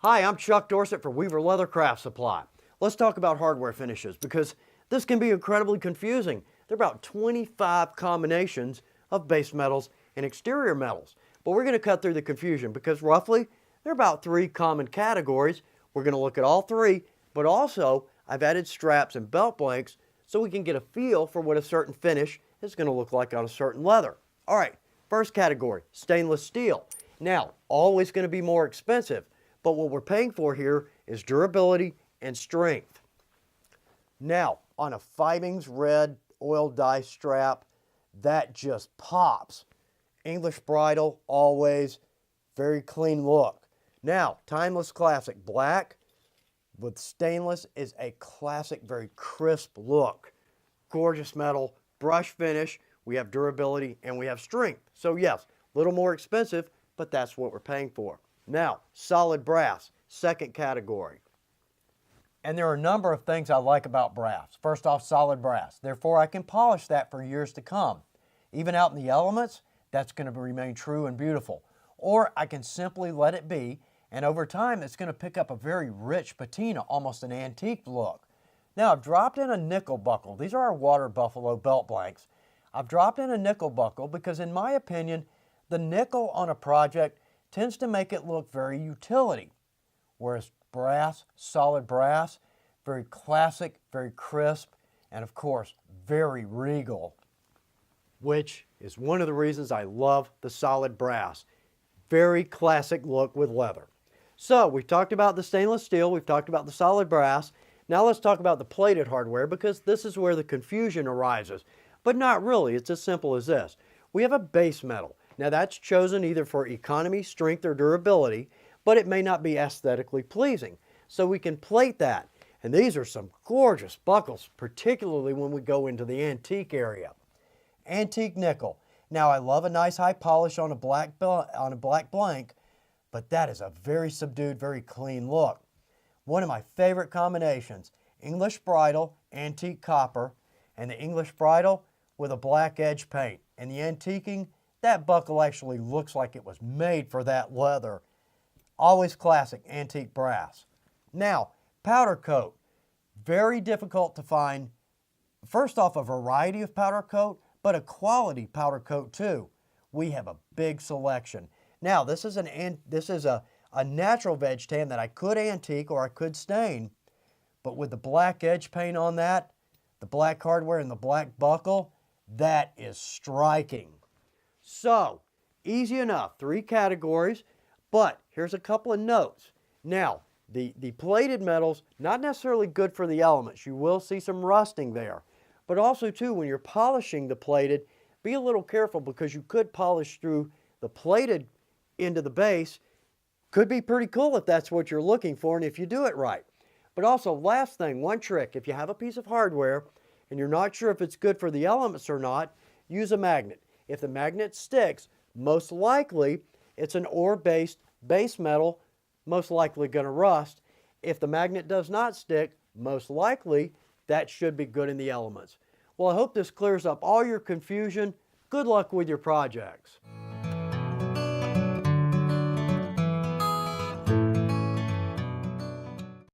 Hi, I'm Chuck Dorsett for Weaver Leathercraft Supply. Let's talk about hardware finishes because this can be incredibly confusing. There are about 25 combinations of base metals and exterior metals, but we're going to cut through the confusion because roughly there are about 3 common categories. We're going to look at all 3, but also I've added straps and belt blanks so we can get a feel for what a certain finish is going to look like on a certain leather. All right, first category, stainless steel. Now, always going to be more expensive, but what we're paying for here is durability and strength. Now, on a Fibings red oil dye strap, that just pops. English bridle, always, very clean look. Now, timeless classic, black with stainless is a classic, very crisp look. Gorgeous metal, brush finish, we have durability and we have strength. So yes, a little more expensive, but that's what we're paying for. Now, solid brass, second category. And there are a number of things I like about brass. First off, solid brass. Therefore, I can polish that for years to come. Even out in the elements, that's going to remain true and beautiful. Or I can simply let it be, and over time, it's going to pick up a very rich patina, almost an antique look. Now, I've dropped in a nickel buckle. These are our water buffalo belt blanks. I've dropped in a nickel buckle because, in my opinion, the nickel on a project tends to make it look very utility, whereas brass, solid brass, very classic, very crisp, and of course, very regal, which is one of the reasons I love the solid brass. Very classic look with leather. So we've talked about the stainless steel, we've talked about the solid brass. Now let's talk about the plated hardware because this is where the confusion arises. But not really, it's as simple as this. We have a base metal. Now that's chosen either for economy, strength, or durability, but it may not be aesthetically pleasing. So we can plate that. And these are some gorgeous buckles, particularly when we go into the antique area. Antique nickel. Now I love a nice high polish on a black blank, but that is a very subdued, very clean look. One of my favorite combinations, English bridle, antique copper, and the English bridle with a black edge paint. And the antiquing, that buckle actually looks like it was made for that leather. Always classic antique brass. Now, powder coat. Very difficult to find, first off, a variety of powder coat, but a quality powder coat too. We have a big selection. Now, this is a natural veg tan that I could antique or I could stain, but with the black edge paint on that, the black hardware and the black buckle, that is striking. So, easy enough, 3 categories, but here's a couple of notes. Now, the plated metals, not necessarily good for the elements. You will see some rusting there. But also, too, when you're polishing the plated, be a little careful because you could polish through the plated into the base. Could be pretty cool if that's what you're looking for and if you do it right. But also, last thing, one trick, if you have a piece of hardware and you're not sure if it's good for the elements or not, use a magnet. If the magnet sticks, most likely it's an ore-based base metal, most likely going to rust. If the magnet does not stick, most likely that should be good in the elements. Well, I hope this clears up all your confusion. Good luck with your projects.